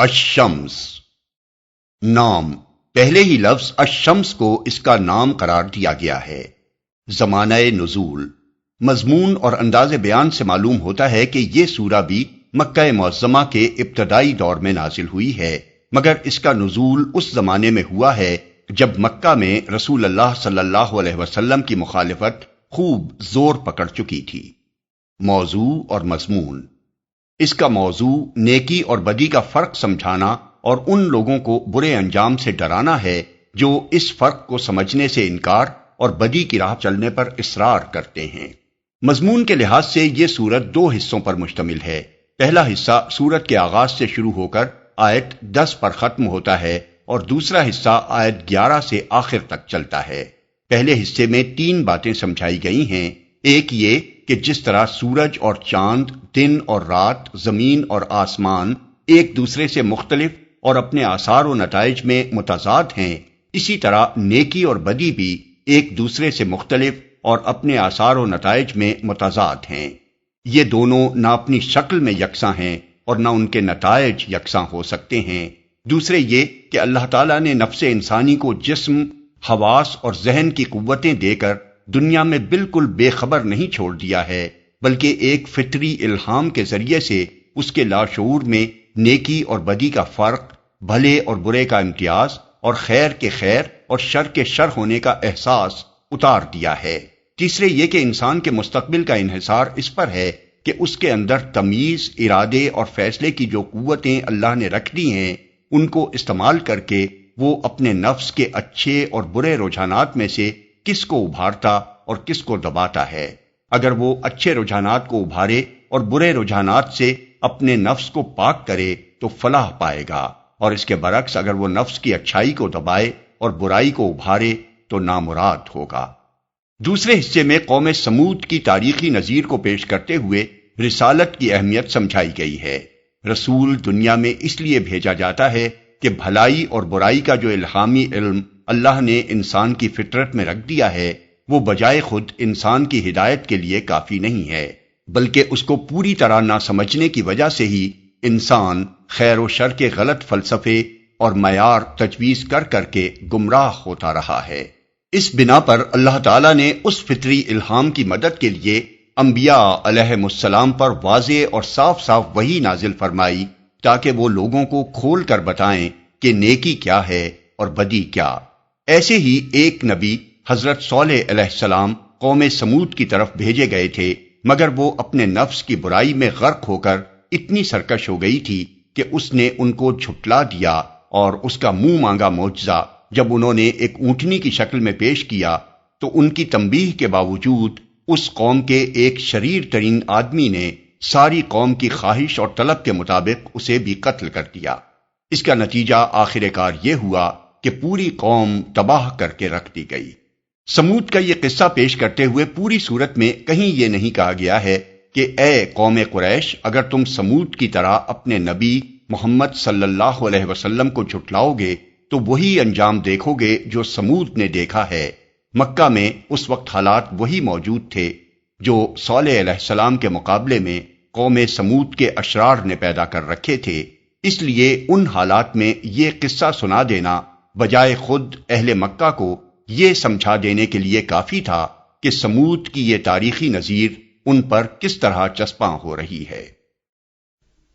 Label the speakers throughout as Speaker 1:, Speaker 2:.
Speaker 1: الشمس نام، پہلے ہی لفظ الشمس کو اس کا نام قرار دیا گیا ہے۔ زمانہ نزول، مضمون اور انداز بیان سے معلوم ہوتا ہے کہ یہ سورہ بھی مکہ معظمہ کے ابتدائی دور میں نازل ہوئی ہے، مگر اس کا نزول اس زمانے میں ہوا ہے جب مکہ میں رسول اللہ صلی اللہ علیہ وسلم کی مخالفت خوب زور پکڑ چکی تھی۔ موضوع اور مضمون، اس کا موضوع نیکی اور بدی کا فرق سمجھانا اور ان لوگوں کو برے انجام سے ڈرانا ہے جو اس فرق کو سمجھنے سے انکار اور بدی کی راہ چلنے پر اصرار کرتے ہیں۔ مضمون کے لحاظ سے یہ سورت دو حصوں پر مشتمل ہے۔ پہلا حصہ سورت کے آغاز سے شروع ہو کر آیت 10 پر ختم ہوتا ہے اور دوسرا حصہ آیت 11 سے آخر تک چلتا ہے۔ پہلے حصے میں 3 باتیں سمجھائی گئی ہیں۔ ایک یہ کہ جس طرح سورج اور چاند، دن اور رات، زمین اور آسمان ایک دوسرے سے مختلف اور اپنے آثار و نتائج میں متضاد ہیں، اسی طرح نیکی اور بدی بھی ایک دوسرے سے مختلف اور اپنے آثار و نتائج میں متضاد ہیں۔ یہ دونوں نہ اپنی شکل میں یکساں ہیں اور نہ ان کے نتائج یکساں ہو سکتے ہیں۔ دوسرے یہ کہ اللہ تعالیٰ نے نفس انسانی کو جسم، حواس اور ذہن کی قوتیں دے کر دنیا میں بالکل بے خبر نہیں چھوڑ دیا ہے، بلکہ ایک فطری الہام کے ذریعے سے اس کے لاشعور میں نیکی اور بدی کا فرق، بھلے اور برے کا امتیاز اور خیر کے خیر اور شر کے شر ہونے کا احساس اتار دیا ہے۔ تیسرے یہ کہ انسان کے مستقبل کا انحصار اس پر ہے کہ اس کے اندر تمیز، ارادے اور فیصلے کی جو قوتیں اللہ نے رکھ دی ہیں، ان کو استعمال کر کے وہ اپنے نفس کے اچھے اور برے رجحانات میں سے کس کو ابھارتا اور کس کو دباتا ہے۔ اگر وہ اچھے رجحانات کو ابھارے اور برے رجحانات سے اپنے نفس کو پاک کرے تو فلاح پائے گا، اور اس کے برعکس اگر وہ نفس کی اچھائی کو دبائے اور برائی کو ابھارے تو نامراد ہوگا۔ دوسرے حصے میں قوم سمود کی تاریخی نظیر کو پیش کرتے ہوئے رسالت کی اہمیت سمجھائی گئی ہے۔ رسول دنیا میں اس لیے بھیجا جاتا ہے کہ بھلائی اور برائی کا جو الہامی علم اللہ نے انسان کی فطرت میں رکھ دیا ہے، وہ بجائے خود انسان کی ہدایت کے لیے کافی نہیں ہے، بلکہ اس کو پوری طرح نہ سمجھنے کی وجہ سے ہی انسان خیر و شر کے غلط فلسفے اور معیار تجویز کر کر کے گمراہ ہوتا رہا ہے۔ اس بنا پر اللہ تعالیٰ نے اس فطری الہام کی مدد کے لیے انبیاء علیہم السلام پر واضح اور صاف صاف وحی نازل فرمائی تاکہ وہ لوگوں کو کھول کر بتائیں کہ نیکی کیا ہے اور بدی کیا۔ ایسے ہی ایک نبی حضرت صالح علیہ السلام قوم سمود کی طرف بھیجے گئے تھے، مگر وہ اپنے نفس کی برائی میں غرق ہو کر اتنی سرکش ہو گئی تھی کہ اس نے ان کو جھٹلا دیا، اور اس کا منہ مانگا معجزہ جب انہوں نے ایک اونٹنی کی شکل میں پیش کیا تو ان کی تنبیہ کے باوجود اس قوم کے ایک شریر ترین آدمی نے ساری قوم کی خواہش اور طلب کے مطابق اسے بھی قتل کر دیا۔ اس کا نتیجہ آخر کار یہ ہوا کہ پوری قوم تباہ کر کے رکھ دی گئی۔ سمود کا یہ قصہ پیش کرتے ہوئے پوری صورت میں کہیں یہ نہیں کہا گیا ہے کہ اے قوم قریش، اگر تم سمود کی طرح اپنے نبی محمد صلی اللہ علیہ وسلم کو جھٹلاؤ گے تو وہی انجام دیکھو گے جو سمود نے دیکھا ہے۔ مکہ میں اس وقت حالات وہی موجود تھے جو صالح علیہ السلام کے مقابلے میں قوم سمود کے اشرار نے پیدا کر رکھے تھے، اس لیے ان حالات میں یہ قصہ سنا دینا بجائے خود اہل مکہ کو یہ سمجھا دینے کے لیے کافی تھا کہ سمود کی یہ تاریخی نظیر ان پر کس طرح چسپاں ہو رہی ہے۔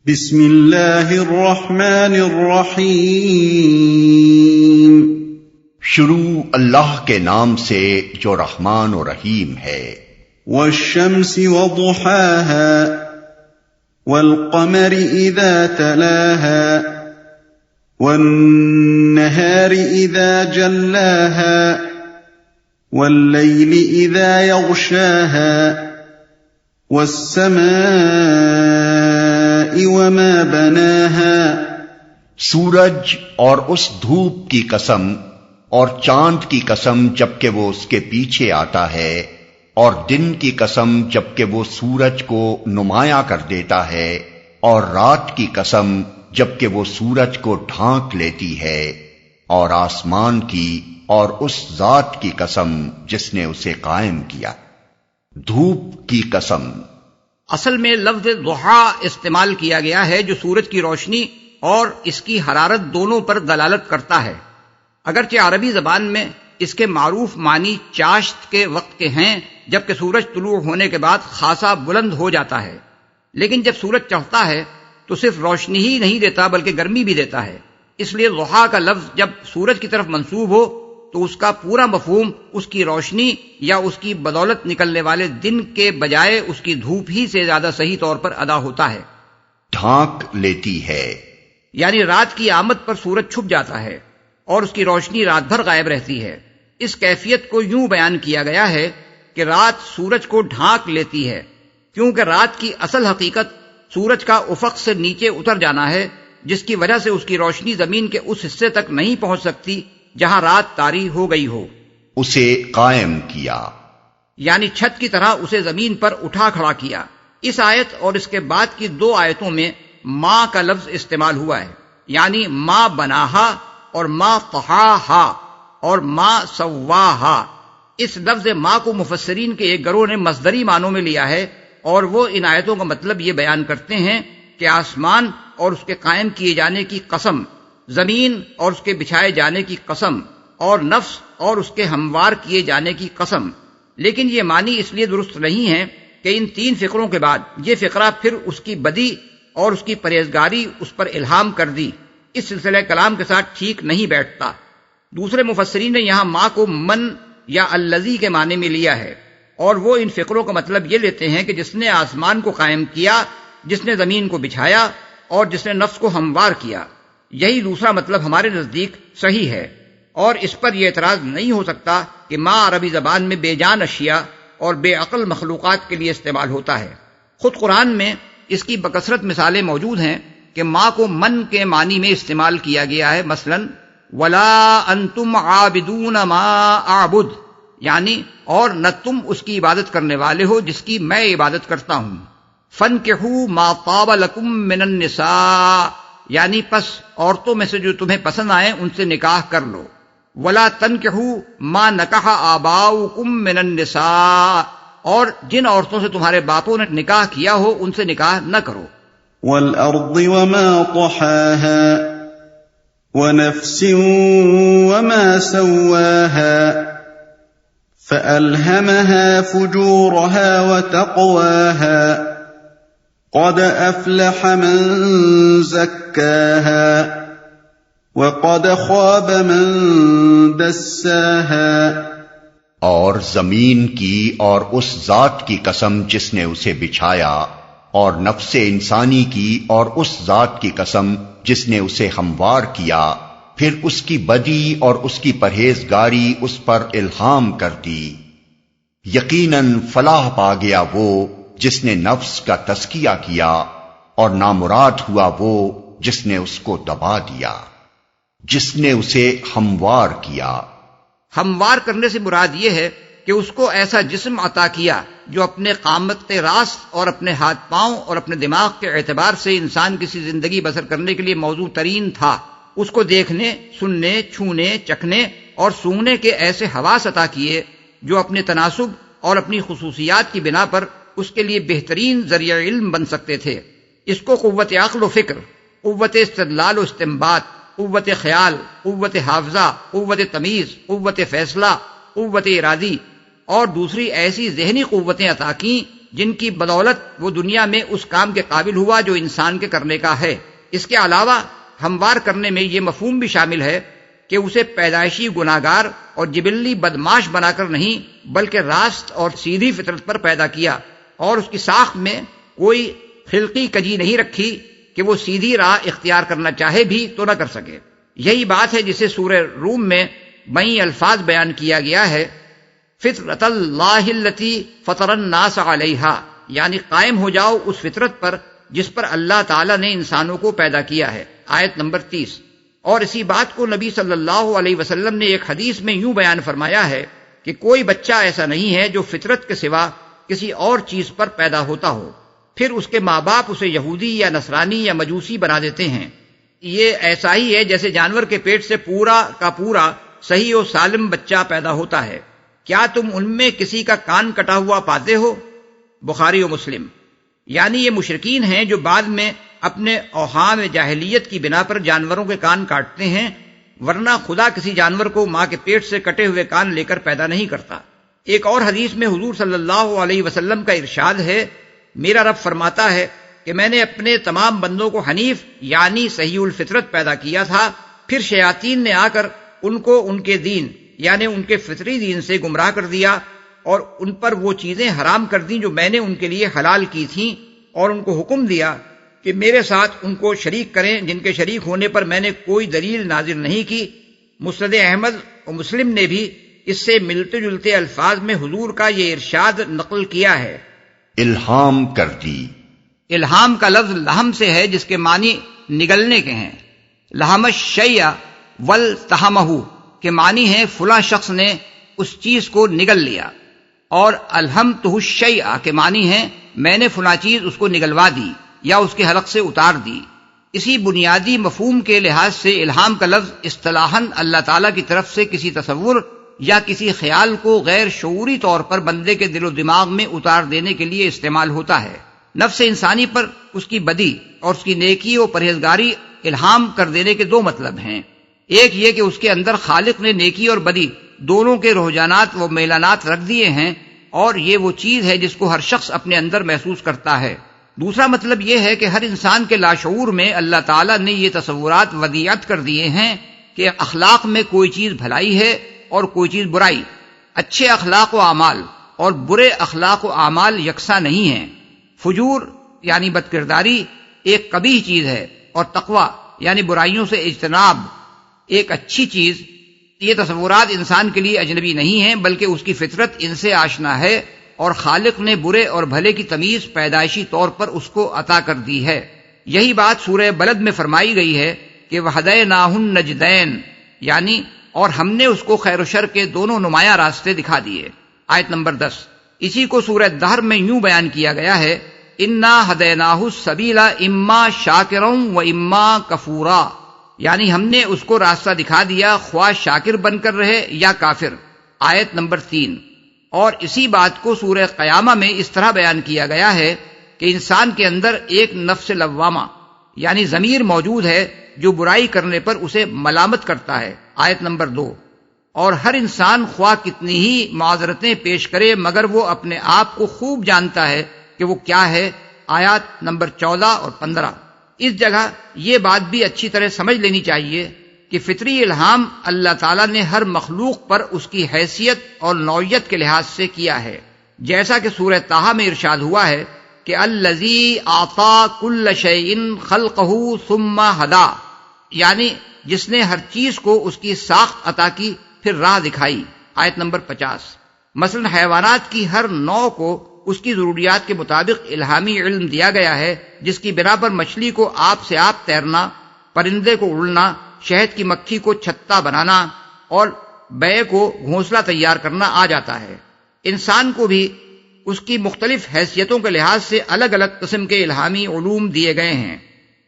Speaker 2: بسم اللہ الرحمن الرحیم،
Speaker 1: شروع اللہ کے نام سے جو رحمان و رحیم ہے۔
Speaker 2: والشمس وضحاها والقمر اذا تلاها والنهار اذا جلاها والليل اذا يغشاها والسماء وما بناها،
Speaker 1: سورج اور اس دھوپ کی قسم اور چاند کی قسم جبکہ وہ اس کے پیچھے آتا ہے، اور دن کی قسم جبکہ وہ سورج کو نمایاں کر دیتا ہے، اور رات کی قسم جبکہ وہ سورج کو ڈھانک لیتی ہے، اور آسمان کی اور اس ذات کی قسم جس نے اسے قائم کیا۔ دھوپ کی قسم،
Speaker 3: اصل میں لفظ ضحیٰ استعمال کیا گیا ہے جو سورج کی روشنی اور اس کی حرارت دونوں پر دلالت کرتا ہے۔ اگرچہ عربی زبان میں اس کے معروف معنی چاشت کے وقت کے ہیں، جبکہ سورج طلوع ہونے کے بعد خاصا بلند ہو جاتا ہے، لیکن جب سورج چڑھتا ہے تو صرف روشنی ہی نہیں دیتا بلکہ گرمی بھی دیتا ہے۔ اس لیے ضحیٰ کا لفظ جب سورج کی طرف منسوب ہو تو اس کا پورا مفہوم اس کی روشنی یا اس کی بدولت نکلنے والے دن کے بجائے اس کی دھوپ ہی سے زیادہ صحیح طور پر ادا ہوتا ہے۔
Speaker 1: ڈھانک لیتی ہے،
Speaker 3: یعنی رات کی آمد پر سورج چھپ جاتا ہے اور اس کی روشنی رات بھر غائب رہتی ہے۔ اس کیفیت کو یوں بیان کیا گیا ہے کہ رات سورج کو ڈھانک لیتی ہے، کیونکہ رات کی اصل حقیقت سورج کا افق سے نیچے اتر جانا ہے، جس کی وجہ سے اس کی روشنی زمین کے اس حصے تک نہیں پہنچ سکتی جہاں رات طاری ہو گئی ہو۔
Speaker 1: اسے قائم کیا،
Speaker 3: یعنی چھت کی طرح اسے زمین پر اٹھا کھڑا کیا۔ اس آیت اور اس کے بعد کی 2 آیتوں میں ماں کا لفظ استعمال ہوا ہے، یعنی ماں بناہا اور ماں طہاہا اور ماں سواہا۔ اس لفظ ماں کو مفسرین کے ایک گروہ نے مصدری معنوں میں لیا ہے، اور وہ ان آیتوں کا مطلب یہ بیان کرتے ہیں کہ آسمان اور اس کے قائم کیے جانے کی قسم، زمین اور اس کے بچھائے جانے کی قسم، اور نفس اور اس کے ہموار کیے جانے کی قسم۔ لیکن یہ معنی اس لیے درست نہیں ہے کہ ان 3 فقروں کے بعد یہ فقرہ پھر اس کی بدی اور اس کی پرہیزگاری اس پر الہام کر دی۔ اس سلسلہ کلام کے ساتھ ٹھیک نہیں بیٹھتا۔ دوسرے مفسرین نے یہاں ماں کو من یا الذی کے معنی میں لیا ہے، اور وہ ان فقروں کا مطلب یہ لیتے ہیں کہ جس نے آسمان کو قائم کیا، جس نے زمین کو بچھایا اور جس نے نفس کو ہموار کیا۔ یہی دوسرا مطلب ہمارے نزدیک صحیح ہے، اور اس پر یہ اعتراض نہیں ہو سکتا کہ ماں عربی زبان میں بے جان اشیاء اور بے عقل مخلوقات کے لیے استعمال ہوتا ہے۔ خود قرآن میں اس کی بکثرت مثالیں موجود ہیں کہ ماں کو من کے معنی میں استعمال کیا گیا ہے، مثلا وَلَا أَنْتُمْ عَابِدُونَ مَا أَعْبُدُ، یعنی اور نہ تم اس کی عبادت کرنے والے ہو جس کی میں عبادت کرتا ہوں۔ فَانْكِحُوا مَا طَابَ لَكُم مِّنَ النِّسَاءِ، یعنی پس عورتوں میں سے جو تمہیں پسند آئیں ان سے نکاح کر لو۔ وَلَا تَنْكِحُوا مَا نَكَحَ آبَاؤُكُم مِّنَ النِّسَاءِ، اور جن عورتوں سے تمہارے باپوں نے نکاح کیا ہو ان سے نکاح نہ کرو۔
Speaker 2: وَالْأَرْضِ وَمَا طَحَاهَا وَنَفْسٍ وَمَا سَوَّاهَا فَأَلْهَمَهَا فُجُورَهَا وَتَقْوَاهَا قَدْ أَفْلَحَ مَن زَكَّاهَا وَقَدْ خَابَ مَن دَسَّاهَا۔
Speaker 1: اور زمین کی اور اس ذات کی قسم جس نے اسے بچھایا، اور نفس انسانی کی اور اس ذات کی قسم جس نے اسے ہموار کیا، پھر اس کی بدی اور اس کی پرہیزگاری اس پر الہام کر دی۔ یقیناً فلاح پا گیا وہ جس نے نفس کا تزکیہ کیا، اور نامراد ہوا وہ جس نے اس کو دبا دیا، جس نے اسے ہموار کیا۔
Speaker 3: ہموار کرنے سے مراد یہ ہے کہ اس کو ایسا جسم عطا کیا جو اپنے قامت راست اور اپنے ہاتھ پاؤں اور اپنے دماغ کے اعتبار سے انسان کسی زندگی بسر کرنے کے لیے موزوں ترین تھا۔ اس کو دیکھنے، سننے، چھونے، چکھنے اور سونگنے کے ایسے حواس عطا کیے جو اپنے تناسب اور اپنی خصوصیات کی بنا پر اس کے لیے بہترین ذریعہ علم بن سکتے تھے۔ اس کو قوت عقل و فکر، قوت استدلال و استنباط، قوت خیال، قوت حافظہ، قوت تمیز، قوت فیصلہ، قوت ارادی اور دوسری ایسی ذہنی قوتیں عطا کیں جن کی بدولت وہ دنیا میں اس کام کے قابل ہوا جو انسان کے کرنے کا ہے۔ اس کے علاوہ ہموار کرنے میں یہ مفہوم بھی شامل ہے کہ اسے پیدائشی گناہگار اور جبلی بدماش بنا کر نہیں بلکہ راست اور سیدھی فطرت پر پیدا کیا، اور اس کی ساخت میں کوئی خلقی کجی نہیں رکھی کہ وہ سیدھی راہ اختیار کرنا چاہے بھی تو نہ کر سکے۔ یہی بات ہے جسے سورہ روم میں بئی الفاظ بیان کیا گیا ہے، فطرت اللہ التی فطر الناس علیہا، یعنی قائم ہو جاؤ اس فطرت پر جس پر اللہ تعالیٰ نے انسانوں کو پیدا کیا ہے، آیت نمبر 30۔ اور اسی بات کو نبی صلی اللہ علیہ وسلم نے ایک حدیث میں یوں بیان فرمایا ہے کہ کوئی بچہ ایسا نہیں ہے جو فطرت کے سوا کسی اور چیز پر پیدا ہوتا ہو، پھر اس کے ماں باپ اسے یہودی یا نصرانی یا مجوسی بنا دیتے ہیں۔ یہ ایسا ہی ہے جیسے جانور کے پیٹ سے پورا کا پورا صحیح و سالم بچہ پیدا ہوتا ہے۔ کیا تم ان میں کسی کا کان کٹا ہوا پاتے ہو؟ بخاری و مسلم۔ یعنی یہ مشرکین ہیں جو بعد میں اپنے اوہام جاہلیت کی بنا پر جانوروں کے کان کاٹتے ہیں، ورنہ خدا کسی جانور کو ماں کے پیٹ سے کٹے ہوئے کان لے کر پیدا نہیں کرتا۔ ایک اور حدیث میں حضور صلی اللہ علیہ وسلم کا ارشاد ہے، میرا رب فرماتا ہے کہ میں نے اپنے تمام بندوں کو حنیف یعنی صحیح الفطرت پیدا کیا تھا، پھر شیاطین نے آ کر ان کو ان کے دین یعنی ان کے فطری دین سے گمراہ کر دیا اور ان پر وہ چیزیں حرام کر دیں جو میں نے ان کے لیے حلال کی تھیں، اور ان کو حکم دیا کہ میرے ساتھ ان کو شریک کریں جن کے شریک ہونے پر میں نے کوئی دلیل نازل نہیں کی۔ مسند احمد و مسلم نے بھی اس سے ملتے جلتے الفاظ میں حضور کا یہ ارشاد نقل کیا ہے،
Speaker 1: الہام کر دی۔
Speaker 3: الہام کا لفظ لہم سے ہے جس کے معنی نگلنے کے ہیں۔ لہم الشیء والتہمہ کے معنی ہیں فلاں شخص نے اس چیز کو نگل لیا، اور الہمتہ الشیء کے معنی ہیں میں نے فلاں چیز اس کو نگلوا دی یا اس کے حلق سے اتار دی۔ اسی بنیادی مفہوم کے لحاظ سے الہام کا لفظ اصطلاحاً اللہ تعالیٰ کی طرف سے کسی تصور یا کسی خیال کو غیر شعوری طور پر بندے کے دل و دماغ میں اتار دینے کے لیے استعمال ہوتا ہے۔ نفس انسانی پر اس کی بدی اور اس کی نیکی و پرہیزگاری الہام کر دینے کے دو مطلب ہیں۔ ایک یہ کہ اس کے اندر خالق نے نیکی اور بدی دونوں کے رجحانات و میلانات رکھ دیے ہیں، اور یہ وہ چیز ہے جس کو ہر شخص اپنے اندر محسوس کرتا ہے۔ دوسرا مطلب یہ ہے کہ ہر انسان کے لاشعور میں اللہ تعالیٰ نے یہ تصورات ودیعت کر دیے ہیں کہ اخلاق میں کوئی چیز بھلائی ہے اور کوئی چیز برائی، اچھے اخلاق و اعمال اور برے اخلاق و اعمال یکساں نہیں ہیں۔ فجور یعنی بد کرداری ایک قبیح چیز ہے، اور تقوی یعنی برائیوں سے اجتناب ایک اچھی چیز۔ یہ تصورات انسان کے لیے اجنبی نہیں ہیں، بلکہ اس کی فطرت ان سے آشنا ہے، اور خالق نے برے اور بھلے کی تمیز پیدائشی طور پر اس کو عطا کر دی ہے۔ یہی بات سورہ بلد میں فرمائی گئی ہے کہ وَهَدَيْنَاهُ النَّجْدَيْنِ، یعنی اور ہم نے اس کو خیر و شر کے دونوں نمایاں راستے دکھا دیے۔ آیت نمبر 10۔ اسی کو سورہ دہر میں یوں بیان کیا گیا ہے، اِنَّا هَدَيْنَاهُ السَّبِيلَ إِمَّا شَاكِرًا وَإِمَّا كَفُورًا، یعنی ہم نے اس کو راستہ دکھا دیا، خواہ شاکر بن کر رہے یا کافر۔ آیت نمبر 3۔ اور اسی بات کو سورہ قیامہ میں اس طرح بیان کیا گیا ہے کہ انسان کے اندر ایک نفس لوامہ یعنی ضمیر موجود ہے جو برائی کرنے پر اسے ملامت کرتا ہے۔ آیت نمبر 2۔ اور ہر انسان خواہ کتنی ہی معذرتیں پیش کرے مگر وہ اپنے آپ کو خوب جانتا ہے کہ وہ کیا ہے۔ آیات نمبر 14 اور 15۔ اس جگہ یہ بات بھی اچھی طرح سمجھ لینی چاہیے کہ فطری الہام اللہ تعالیٰ نے ہر مخلوق پر اس کی حیثیت اور نوعیت کے لحاظ سے کیا ہے، جیسا کہ سورہ طٰہٰ میں ارشاد ہوا ہے کہ الذی اعطیٰ کل شیء خلقہ ثم ہدیٰ، یعنی جس نے ہر چیز کو اس کی ساخت عطا کی پھر راہ دکھائی۔ آیت نمبر 50۔ مثلا حیوانات کی ہر نوع کو اس کی ضروریات کے مطابق الہامی علم دیا گیا ہے، جس کی بنا پر مچھلی کو آپ سے آپ تیرنا، پرندے کو اڑنا، شہد کی مکھی کو چھتا بنانا اور بے کو گھونسلہ تیار کرنا آ جاتا ہے۔ انسان کو بھی اس کی مختلف حیثیتوں کے لحاظ سے الگ الگ قسم کے الہامی علوم دیے گئے ہیں۔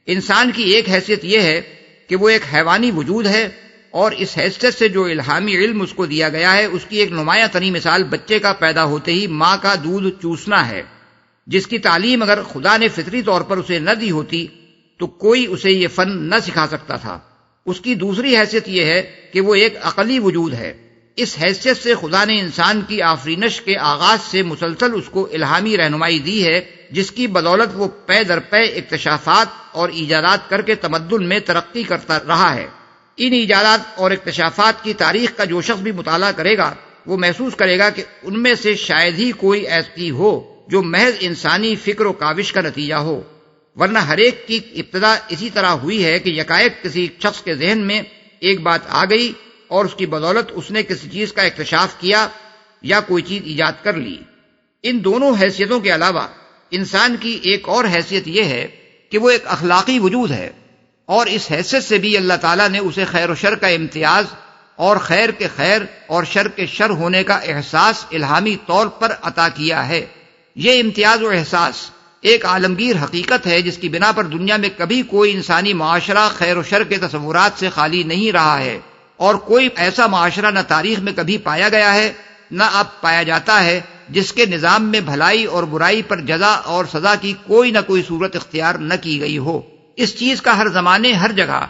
Speaker 3: انسان کی ایک حیثیت یہ ہے کہ وہ ایک حیوانی وجود ہے، اور اس حیثیت سے جو الہامی علم اس کو دیا گیا ہے اس کی ایک نمایاں ترین مثال بچے کا پیدا ہوتے ہی ماں کا دودھ چوسنا ہے، جس کی تعلیم اگر خدا نے فطری طور پر اسے نہ دی ہوتی تو کوئی اسے یہ فن نہ سکھا سکتا تھا۔ اس کی دوسری حیثیت یہ ہے کہ وہ ایک عقلی وجود ہے۔ اس حیثیت سے خدا نے انسان کی آفرینش کے آغاز سے مسلسل اس کو الہامی رہنمائی دی ہے، جس کی بدولت وہ پے در پے اکتشافات اور ایجادات کر کے تمدن میں ترقی کرتا رہا ہے۔ ان ایجادات اور اکتشافات کی تاریخ کا جو شخص بھی مطالعہ کرے گا وہ محسوس کرے گا کہ ان میں سے شاید ہی کوئی ایسی ہو جو محض انسانی فکر و کاوش کا نتیجہ ہو، ورنہ ہر ایک کی ابتدا اسی طرح ہوئی ہے کہ یکایک کسی شخص کے ذہن میں ایک بات آ گئی اور اس کی بدولت اس نے کسی چیز کا اکتشاف کیا یا کوئی چیز ایجاد کر لی۔ ان دونوں حیثیتوں کے علاوہ انسان کی ایک اور حیثیت یہ ہے کہ وہ ایک اخلاقی وجود ہے، اور اس حیثیت سے بھی اللہ تعالیٰ نے اسے خیر و شر کا امتیاز اور خیر کے خیر اور شر کے شر ہونے کا احساس الہامی طور پر عطا کیا ہے۔ یہ امتیاز و احساس ایک عالمگیر حقیقت ہے جس کی بنا پر دنیا میں کبھی کوئی انسانی معاشرہ خیر و شر کے تصورات سے خالی نہیں رہا ہے، اور کوئی ایسا معاشرہ نہ تاریخ میں کبھی پایا گیا ہے نہ اب پایا جاتا ہے جس کے نظام میں بھلائی اور برائی پر جزا اور سزا کی کوئی نہ کوئی صورت اختیار نہ کی گئی ہو۔ اس چیز کا ہر زمانے، ہر جگہ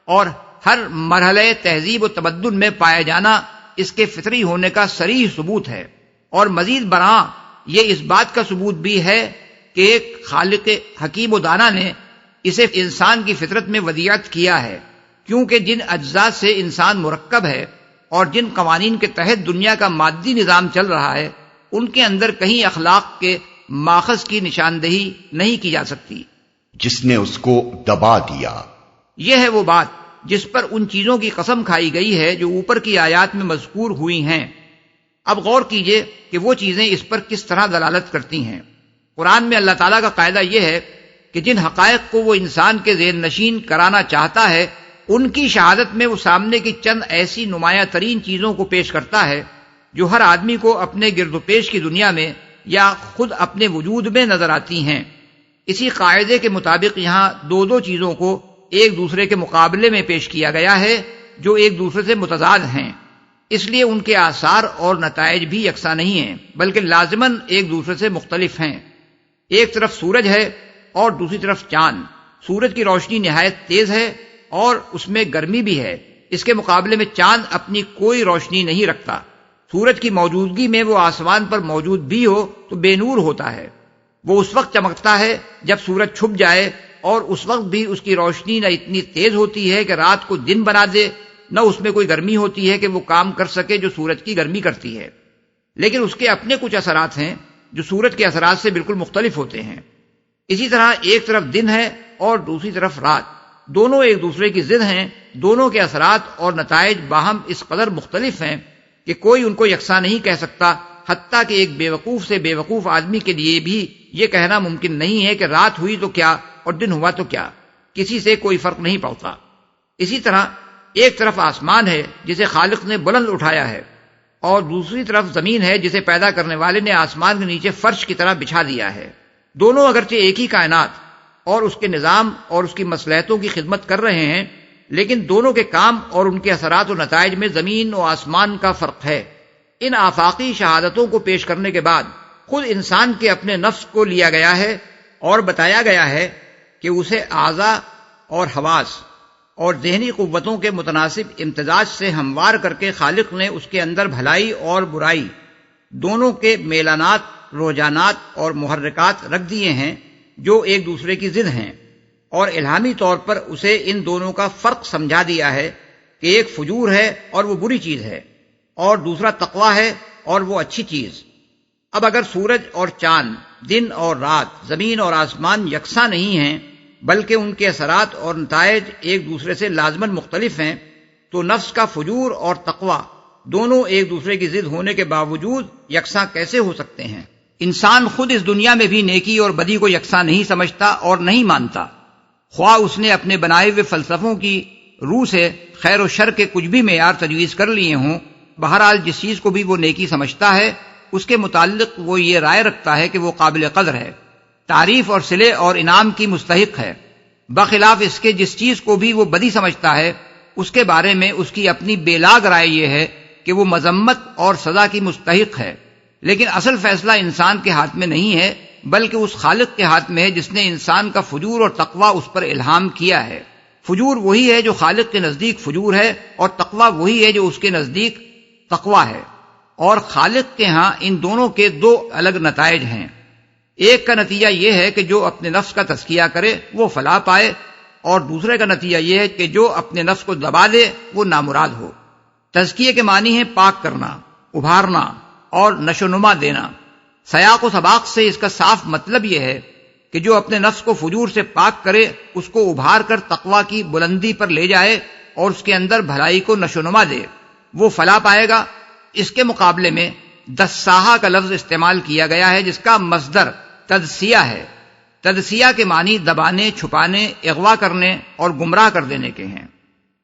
Speaker 3: اور ہر مرحلہ تہذیب و تمدن میں پایا جانا اس کے فطری ہونے کا صریح ثبوت ہے، اور مزید برآں یہ اس بات کا ثبوت بھی ہے کہ ایک خالق حکیم و دانا نے اسے انسان کی فطرت میں ودیعت کیا ہے، کیونکہ جن اجزاء سے انسان مرکب ہے اور جن قوانین کے تحت دنیا کا مادی نظام چل رہا ہے، ان کے اندر کہیں اخلاق کے ماخذ کی نشاندہی نہیں کی جا سکتی۔
Speaker 1: جس نے اس کو دبا دیا،
Speaker 3: یہ ہے وہ بات جس پر ان چیزوں کی قسم کھائی گئی ہے جو اوپر کی آیات میں مذکور ہوئی ہیں۔ اب غور کیجئے کہ وہ چیزیں اس پر کس طرح دلالت کرتی ہیں۔ قرآن میں اللہ تعالیٰ کا قاعدہ یہ ہے کہ جن حقائق کو وہ انسان کے ذہن نشین کرانا چاہتا ہے، ان کی شہادت میں وہ سامنے کی چند ایسی نمایاں ترین چیزوں کو پیش کرتا ہے جو ہر آدمی کو اپنے گرد و پیش کی دنیا میں یا خود اپنے وجود میں نظر آتی ہیں۔ اسی قاعدے کے مطابق یہاں دو چیزوں کو ایک دوسرے کے مقابلے میں پیش کیا گیا ہے جو ایک دوسرے سے متضاد ہیں، اس لیے ان کے آثار اور نتائج بھی یکساں نہیں ہیں بلکہ لازماً ایک دوسرے سے مختلف ہیں۔ ایک طرف سورج ہے اور دوسری طرف چاند۔ سورج کی روشنی نہایت تیز ہے اور اس میں گرمی بھی ہے، اس کے مقابلے میں چاند اپنی کوئی روشنی نہیں رکھتا۔ سورج کی موجودگی میں وہ آسمان پر موجود بھی ہو تو بے نور ہوتا ہے، وہ اس وقت چمکتا ہے جب سورج چھپ جائے، اور اس وقت بھی اس کی روشنی نہ اتنی تیز ہوتی ہے کہ رات کو دن بنا دے، نہ اس میں کوئی گرمی ہوتی ہے کہ وہ کام کر سکے جو سورج کی گرمی کرتی ہے۔ لیکن اس کے اپنے کچھ اثرات ہیں جو سورج کے اثرات سے بالکل مختلف ہوتے ہیں۔ اسی طرح ایک طرف دن ہے اور دوسری طرف رات، دونوں ایک دوسرے کی ضد ہیں، دونوں کے اثرات اور نتائج باہم اس قدر مختلف ہیں کہ کوئی ان کو یکساں نہیں کہہ سکتا، حتیٰ کہ ایک بیوقوف سے بیوقوف آدمی کے لیے بھی یہ کہنا ممکن نہیں ہے کہ رات ہوئی تو کیا اور دن ہوا تو کیا، کسی سے کوئی فرق نہیں پڑتا۔ اسی طرح ایک طرف آسمان ہے جسے خالق نے بلند اٹھایا ہے، اور دوسری طرف زمین ہے جسے پیدا کرنے والے نے آسمان کے نیچے فرش کی طرح بچھا دیا ہے۔ دونوں اگرچہ ایک ہی کائنات اور اس کے نظام اور اس کی مصلحتوں کی خدمت کر رہے ہیں، لیکن دونوں کے کام اور ان کے اثرات و نتائج میں زمین و آسمان کا فرق ہے۔ ان آفاقی شہادتوں کو پیش کرنے کے بعد خود انسان کے اپنے نفس کو لیا گیا ہے اور بتایا گیا ہے کہ اسے اعضاء اور حواس اور ذہنی قوتوں کے متناسب امتزاج سے ہموار کر کے خالق نے اس کے اندر بھلائی اور برائی دونوں کے میلانات، رجحانات اور محرکات رکھ دیے ہیں جو ایک دوسرے کی ضد ہیں، اور الہامی طور پر اسے ان دونوں کا فرق سمجھا دیا ہے کہ ایک فجور ہے اور وہ بری چیز ہے، اور دوسرا تقویٰ ہے اور وہ اچھی چیز۔ اب اگر سورج اور چاند، دن اور رات، زمین اور آسمان یکساں نہیں ہیں بلکہ ان کے اثرات اور نتائج ایک دوسرے سے لازماً مختلف ہیں، تو نفس کا فجور اور تقویٰ دونوں ایک دوسرے کی ضد ہونے کے باوجود یکساں کیسے ہو سکتے ہیں؟ انسان خود اس دنیا میں بھی نیکی اور بدی کو یکساں نہیں سمجھتا اور نہیں مانتا، خواہ اس نے اپنے بنائے ہوئے فلسفوں کی روح سے خیر و شر کے کچھ بھی معیار تجویز کر لیے ہوں۔ بہرحال جس چیز کو بھی وہ نیکی سمجھتا ہے اس کے متعلق وہ یہ رائے رکھتا ہے کہ وہ قابل قدر ہے، تعریف اور صلے اور انعام کی مستحق ہے، بخلاف اس کے جس چیز کو بھی وہ بدی سمجھتا ہے اس کے بارے میں اس کی اپنی بے لاگ رائے یہ ہے کہ وہ مذمت اور سزا کی مستحق ہے۔ لیکن اصل فیصلہ انسان کے ہاتھ میں نہیں ہے بلکہ اس خالق کے ہاتھ میں ہے جس نے انسان کا فجور اور تقویٰ اس پر الہام کیا ہے۔ فجور وہی ہے جو خالق کے نزدیک فجور ہے، اور تقویٰ وہی ہے جو اس کے نزدیک تقویٰ ہے، اور خالق کے ہاں ان دونوں کے دو الگ نتائج ہیں۔ ایک کا نتیجہ یہ ہے کہ جو اپنے نفس کا تزکیہ کرے وہ فلاح پائے، اور دوسرے کا نتیجہ یہ ہے کہ جو اپنے نفس کو دبا دے وہ نامراد ہو۔ تزکیے کے معنی ہے پاک کرنا، ابھارنا اور نشو و نما دینا۔ سیاق و سباق سے اس کا صاف مطلب یہ ہے کہ جو اپنے نفس کو فجور سے پاک کرے اس کو ابھار کر تقویٰ کی بلندی پر لے جائے اور اس کے اندر بھلائی کو نشو و نما دے، وہ فلاح پائے گا۔ اس کے مقابلے میں دساہا کا لفظ استعمال کیا گیا ہے جس کا مصدر تدسیہ ہے۔ تدسیہ کے معنی دبانے، چھپانے، اغوا کرنے اور گمراہ کر دینے کے ہیں۔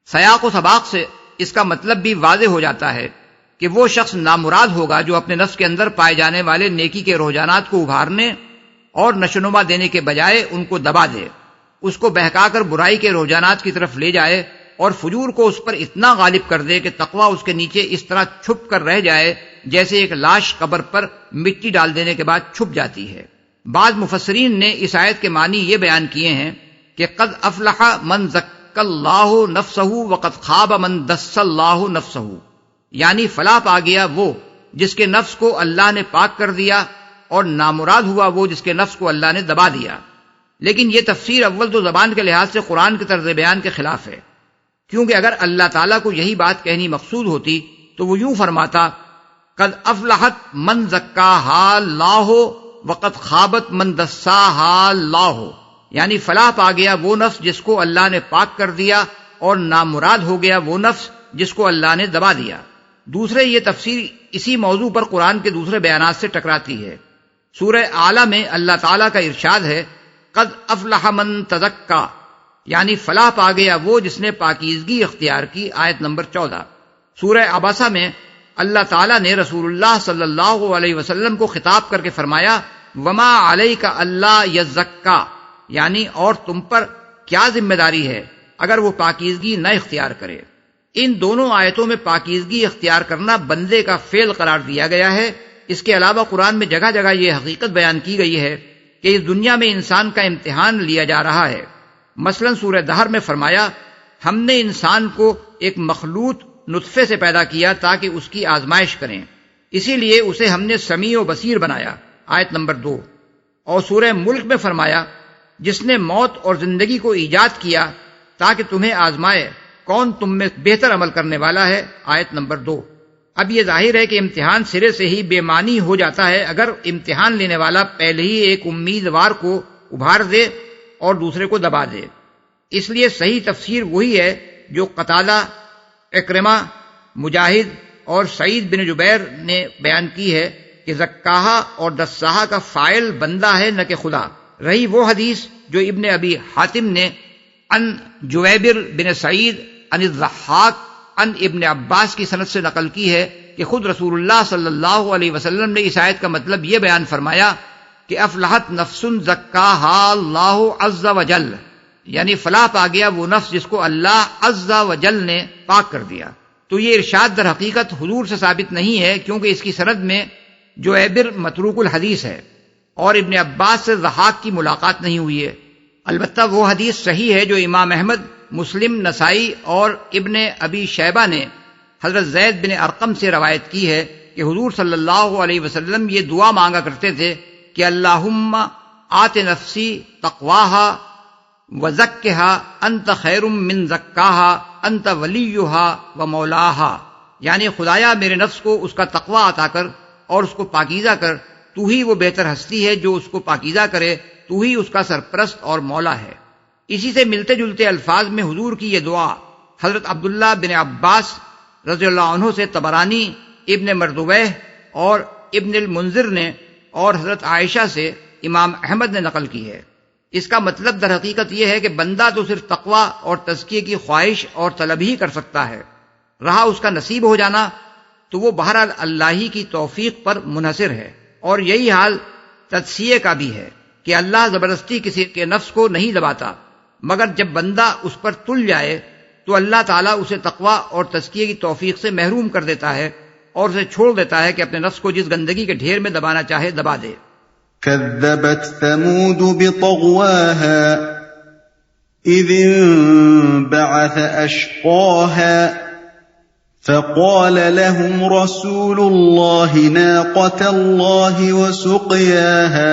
Speaker 3: سیاق و سباق سے اس کا مطلب بھی واضح ہو جاتا ہے کہ وہ شخص نامراد ہوگا جو اپنے نفس کے اندر پائے جانے والے نیکی کے رجحانات کو ابھارنے اور نشو و نما دینے کے بجائے ان کو دبا دے، اس کو بہکا کر برائی کے رجحانات کی طرف لے جائے اور فجور کو اس پر اتنا غالب کر دے کہ تقوی اس کے نیچے اس طرح چھپ کر رہ جائے جیسے ایک لاش قبر پر مٹی ڈال دینے کے بعد چھپ جاتی ہے۔ بعض مفسرین نے اس آیت کے معنی یہ بیان کیے ہیں کہ قد افلح من زکی اللہ نفسہ وقد خاب من دس اللہ نفسہ، یعنی فلاح پا گیا وہ جس کے نفس کو اللہ نے پاک کر دیا، اور نامراد ہوا وہ جس کے نفس کو اللہ نے دبا دیا۔ لیکن یہ تفسیر اول تو زبان کے لحاظ سے قرآن کے طرز بیان کے خلاف ہے، کیونکہ اگر اللہ تعالیٰ کو یہی بات کہنی مقصود ہوتی تو وہ یوں فرماتا قد افلحت من زکاہا اللہ وقد خابت من دساہا اللہ، یعنی فلاح پا گیا وہ نفس جس کو اللہ نے پاک کر دیا، اور نامراد ہو گیا وہ نفس جس کو اللہ نے دبا دیا۔ دوسرے یہ تفسیر اسی موضوع پر قرآن کے دوسرے بیانات سے ٹکراتی ہے۔ سورہ اعلیٰ میں اللہ تعالیٰ کا ارشاد ہے قد افلح من تزکا، یعنی فلاح پا گیا وہ جس نے پاکیزگی اختیار کی، آیت نمبر 14۔ سورہ عباسہ میں اللہ تعالیٰ نے رسول اللہ صلی اللہ علیہ وسلم کو خطاب کر کے فرمایا وما علیک اللہ یزکا، یعنی اور تم پر کیا ذمہ داری ہے اگر وہ پاکیزگی نہ اختیار کرے۔ ان دونوں آیتوں میں پاکیزگی اختیار کرنا بندے کا فعل قرار دیا گیا ہے۔ اس کے علاوہ قرآن میں جگہ جگہ یہ حقیقت بیان کی گئی ہے کہ اس دنیا میں انسان کا امتحان لیا جا رہا ہے۔ مثلا سورہ دہر میں فرمایا ہم نے انسان کو ایک مخلوط نطفے سے پیدا کیا تاکہ اس کی آزمائش کریں، اسی لیے اسے ہم نے سمیع و بصیر بنایا، آیت نمبر 2۔ اور سورہ ملک میں فرمایا جس نے موت اور زندگی کو ایجاد کیا تاکہ تمہیں آزمائے کون تم میں بہتر عمل کرنے والا ہے، آیت نمبر 2۔ اب یہ ظاہر ہے کہ امتحان سرے سے ہی بے معنی ہو جاتا ہے اگر امتحان لینے والا پہلے ہی ایک امیدوار کو ابھار دے اور دوسرے کو دبا دے۔ اس لیے صحیح تفسیر وہی ہے جو قتادہ، اکرمہ، مجاہد اور سعید بن جبیر نے بیان کی ہے کہ زکاہا اور دساہا کا فاعل بندہ ہے نہ کہ خدا۔ رہی وہ حدیث جو ابن ابی حاتم نے ان جویبر بن سعید ان الضحاک ان ابن عباس کی سند سے نقل کی ہے کہ خود رسول اللہ صلی اللہ علیہ وسلم نے اس آیت کا مطلب یہ بیان فرمایا کہ افلحت نفس زکاہا اللہ عز وجل، یعنی فلاح پا گیا وہ نفس جس کو اللہ عز وجل نے پاک کر دیا۔ تو یہ ارشاد در حقیقت حضور سے ثابت نہیں ہے، کیونکہ اس کی سند میں جویبر متروک الحدیث ہے اور ابن عباس سے ضحاک کی ملاقات نہیں ہوئی ہے۔ البتہ وہ حدیث صحیح ہے جو امام احمد، مسلم، نسائی اور ابن ابی شیبہ نے حضرت زید بن ارقم سے روایت کی ہے کہ حضور صلی اللہ علیہ وسلم یہ دعا مانگا کرتے تھے کہ اللہم آت نفسی تقواہا وزکھا انت خیر من زکاہا انت ولیہا ومولاہا، یعنی خدایا میرے نفس کو اس کا تقوی عطا کر اور اس کو پاکیزہ کر، تو ہی وہ بہتر ہستی ہے جو اس کو پاکیزہ کرے، تو ہی اس کا سرپرست اور مولا ہے۔ اسی سے ملتے جلتے الفاظ میں حضور کی یہ دعا حضرت عبداللہ بن عباس رضی اللہ عنہ سے طبرانی، ابن مردویہ اور ابن المنذر نے اور حضرت عائشہ سے امام احمد نے نقل کی ہے۔ اس کا مطلب در حقیقت یہ ہے کہ بندہ تو صرف تقوی اور تزکیے کی خواہش اور طلب ہی کر سکتا ہے، رہا اس کا نصیب ہو جانا تو وہ بہرحال اللہ ہی کی توفیق پر منحصر ہے۔ اور یہی حال تجزیے کا بھی ہے کہ اللہ زبردستی کسی کے نفس کو نہیں دباتا، مگر جب بندہ اس پر تل جائے تو اللہ تعالیٰ اسے تقوی اور تزکیے کی توفیق سے محروم کر دیتا ہے اور اسے چھوڑ دیتا ہے کہ اپنے نفس کو جس گندگی کے ڈھیر میں دبانا چاہے دبا دے۔
Speaker 2: كذبت ثمود بطغواها إذ انبعث أشقاها فقال لهم رسول الله ناقة الله وسقياها۔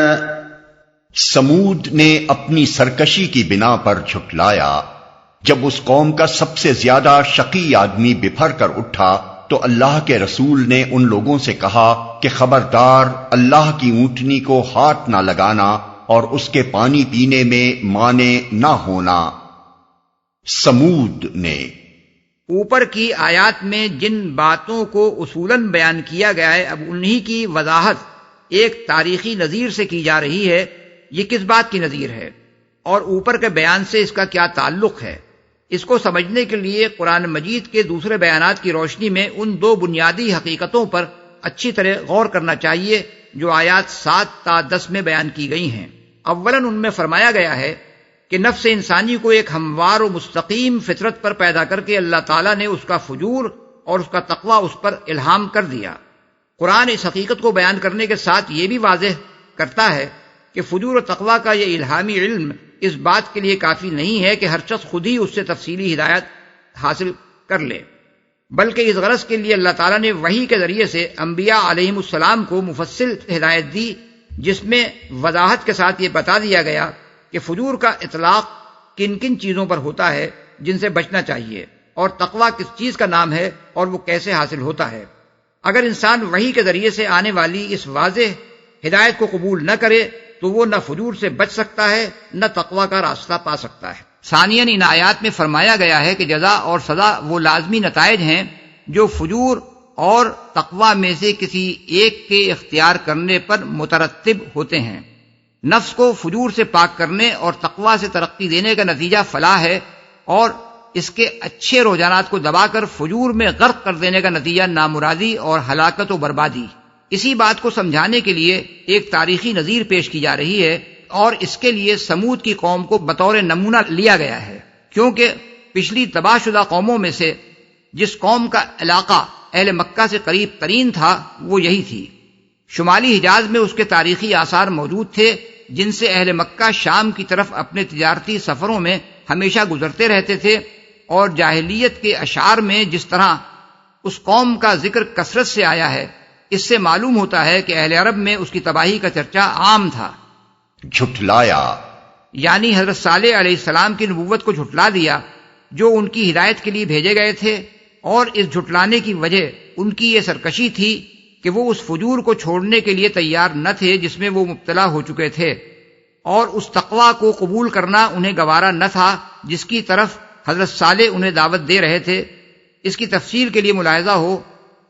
Speaker 1: سمود نے اپنی سرکشی کی بنا پر جھٹلایا جب اس قوم کا سب سے زیادہ شقی آدمی بپھر کر اٹھا تو اللہ کے رسول نے ان لوگوں سے کہا کہ خبردار اللہ کی اونٹنی کو ہاتھ نہ لگانا اور اس کے پانی پینے میں مانے نہ ہونا۔ سمود نے
Speaker 3: اوپر کی آیات میں جن باتوں کو اصولاً بیان کیا گیا ہے، اب انہی کی وضاحت ایک تاریخی نظیر سے کی جا رہی ہے۔ یہ کس بات کی نظیر ہے اور اوپر کے بیان سے اس کا کیا تعلق ہے؟ اس کو سمجھنے کے لیے قرآن مجید کے دوسرے بیانات کی روشنی میں ان دو بنیادی حقیقتوں پر اچھی طرح غور کرنا چاہیے جو آیات 7 تا 10 میں بیان کی گئی ہیں۔ اولاً ان میں فرمایا گیا ہے کہ نفس انسانی کو ایک ہموار و مستقیم فطرت پر پیدا کر کے اللہ تعالیٰ نے اس کا فجور اور اس کا تقوی اس پر الہام کر دیا۔ قرآن اس حقیقت کو بیان کرنے کے ساتھ یہ بھی واضح کرتا ہے کہ فجور و تقوی کا یہ الہامی علم اس بات کے لیے کافی نہیں ہے کہ ہر شخص خود ہی اس سے تفصیلی ہدایت حاصل کر لے، بلکہ اس غرض کے لیے اللہ تعالیٰ نے وحی کے ذریعے سے انبیاء علیہم السلام کو مفصل ہدایت دی، جس میں وضاحت کے ساتھ یہ بتا دیا گیا کہ فجور کا اطلاق کن کن چیزوں پر ہوتا ہے جن سے بچنا چاہیے، اور تقوی کس چیز کا نام ہے اور وہ کیسے حاصل ہوتا ہے۔ اگر انسان وحی کے ذریعے سے آنے والی اس واضح ہدایت کو قبول نہ کرے تو وہ نہ فجور سے بچ سکتا ہے نہ تقوی کا راستہ پا سکتا ہے۔ ثانیاً ان آیات میں فرمایا گیا ہے کہ جزا اور سزا وہ لازمی نتائج ہیں جو فجور اور تقوی میں سے کسی ایک کے اختیار کرنے پر مترتب ہوتے ہیں۔ نفس کو فجور سے پاک کرنے اور تقوی سے ترقی دینے کا نتیجہ فلاح ہے، اور اس کے اچھے رجحانات کو دبا کر فجور میں غرق کر دینے کا نتیجہ نامرادی اور ہلاکت و بربادی۔ اسی بات کو سمجھانے کے لیے ایک تاریخی نظیر پیش کی جا رہی ہے، اور اس کے لیے سمود کی قوم کو بطور نمونہ لیا گیا ہے، کیونکہ پچھلی تباہ شدہ قوموں میں سے جس قوم کا علاقہ اہل مکہ سے قریب ترین تھا وہ یہی تھی۔ شمالی حجاز میں اس کے تاریخی آثار موجود تھے جن سے اہل مکہ شام کی طرف اپنے تجارتی سفروں میں ہمیشہ گزرتے رہتے تھے، اور جاہلیت کے اشعار میں جس طرح اس قوم کا ذکر کثرت سے آیا ہے، اس سے معلوم ہوتا ہے کہ اہل عرب میں اس کی تباہی کا چرچا عام تھا۔
Speaker 1: جھٹلایا
Speaker 3: یعنی حضرت صالح علیہ السلام کی نبوت کو جھٹلا دیا جو ان کی ہدایت کے لیے بھیجے گئے تھے، اور اس جھٹلانے کی وجہ ان کی یہ سرکشی تھی کہ وہ اس فجور کو چھوڑنے کے لیے تیار نہ تھے جس میں وہ مبتلا ہو چکے تھے، اور اس تقوی کو قبول کرنا انہیں گوارا نہ تھا جس کی طرف حضرت صالح انہیں دعوت دے رہے تھے۔ اس کی تفصیل کے لیے ملاحظہ ہو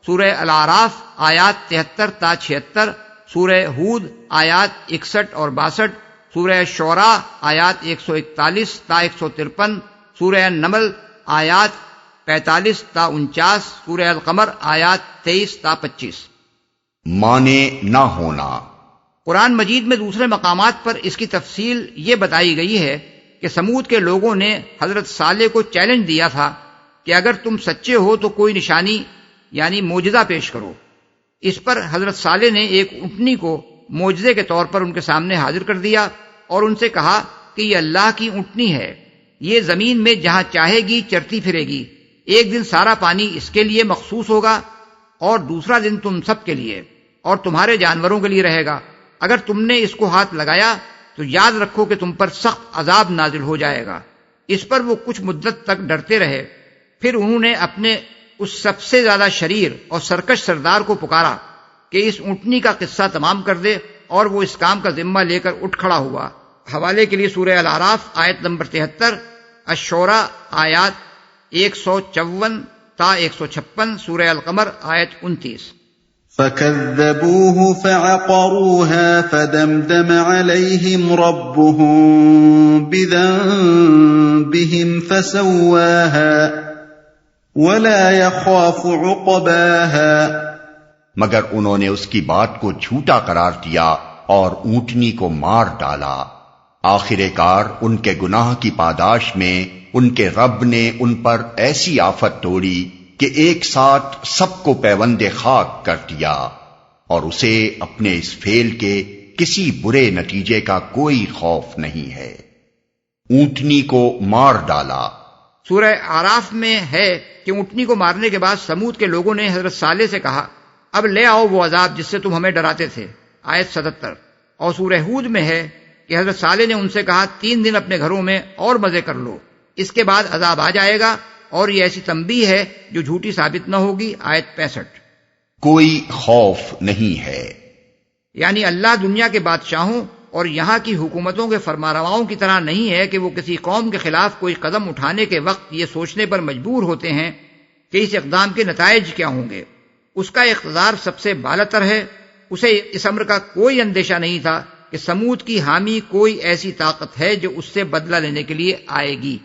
Speaker 3: سورہ الاعراف آیات 73 تا 76، سورہ ہود آیات 61 اور 62، سورہ شعراء آیات 141 تا 153، سورہ نمل آیات 45 تا 49، سورہ القمر آیات 23 تا 25۔
Speaker 1: مانے نہ ہونا۔
Speaker 3: قرآن مجید میں دوسرے مقامات پر اس کی تفصیل یہ بتائی گئی ہے کہ سمود کے لوگوں نے حضرت صالح کو چیلنج دیا تھا کہ اگر تم سچے ہو تو کوئی نشانی یعنی معجزہ پیش کرو۔ اس پر حضرت صالح نے ایک اونٹنی کو معجزے کے طور پر ان کے سامنے حاضر کر دیا اور ان سے کہا کہ یہ اللہ کی اونٹنی ہے، یہ زمین میں جہاں چاہے گی چرتی پھرے گی، ایک دن سارا پانی اس کے لیے مخصوص ہوگا اور دوسرا دن تم سب کے لیے اور تمہارے جانوروں کے لیے رہے گا۔ اگر تم نے اس کو ہاتھ لگایا تو یاد رکھو کہ تم پر سخت عذاب نازل ہو جائے گا۔ اس پر وہ کچھ مدت تک ڈرتے رہے، پھر انہوں نے اپنے اس سب سے زیادہ شریر اور سرکش سردار کو پکارا کہ اس اونٹنی کا قصہ تمام کر دے، اور وہ اس کام کا ذمہ لے کر اٹھ کھڑا ہوا۔ حوالے کے لیے سورہ الاعراف آیت نمبر 73، الشعراء آیات 154 تا 156، سورہ القمر آیت 29۔
Speaker 2: فَكَذَّبُوهُ فَعَقَرُوهَا فَدَمْدَمَ عَلَيْهِمْ رَبُّهُم بِذَنبِهِمْ فَسَوَّاهَا وَلَا يَخَافُ عُقْبَاهَا۔
Speaker 1: مگر انہوں نے اس کی بات کو جھوٹا قرار دیا اور اونٹنی کو مار ڈالا۔ آخر کار ان کے گناہ کی پاداش میں ان کے رب نے ان پر ایسی آفت توڑی کہ ایک ساتھ سب کو پیوند خاک کر دیا، اور اسے اپنے اس فعل کے کسی برے نتیجے کا کوئی خوف نہیں ہے۔ اونٹنی کو مار ڈالا۔
Speaker 3: سورہ اعراف میں ہے کہ اونٹنی کو مارنے کے بعد سمود کے لوگوں نے حضرت صالح سے کہا اب لے آؤ وہ عذاب جس سے تم ہمیں ڈراتے تھے، آیت 77۔ اور سورہ ہود میں ہے کہ حضرت صالح نے ان سے کہا 3 دن اپنے گھروں میں اور مزے کر لو، اس کے بعد عذاب آ جائے گا، اور یہ ایسی تنبیہ ہے جو جھوٹی ثابت نہ ہوگی، آیت 65۔
Speaker 1: کوئی خوف نہیں ہے۔
Speaker 3: یعنی اللہ دنیا کے بادشاہوں اور یہاں کی حکومتوں کے فرمانرواؤں کی طرح نہیں ہے کہ وہ کسی قوم کے خلاف کوئی قدم اٹھانے کے وقت یہ سوچنے پر مجبور ہوتے ہیں کہ اس اقدام کے نتائج کیا ہوں گے۔ اس کا اقتدار سب سے بالاتر ہے، اسے اس امر کا کوئی اندیشہ نہیں تھا کہ سمود کی حامی کوئی ایسی طاقت ہے جو اس سے بدلہ لینے کے لیے آئے گی۔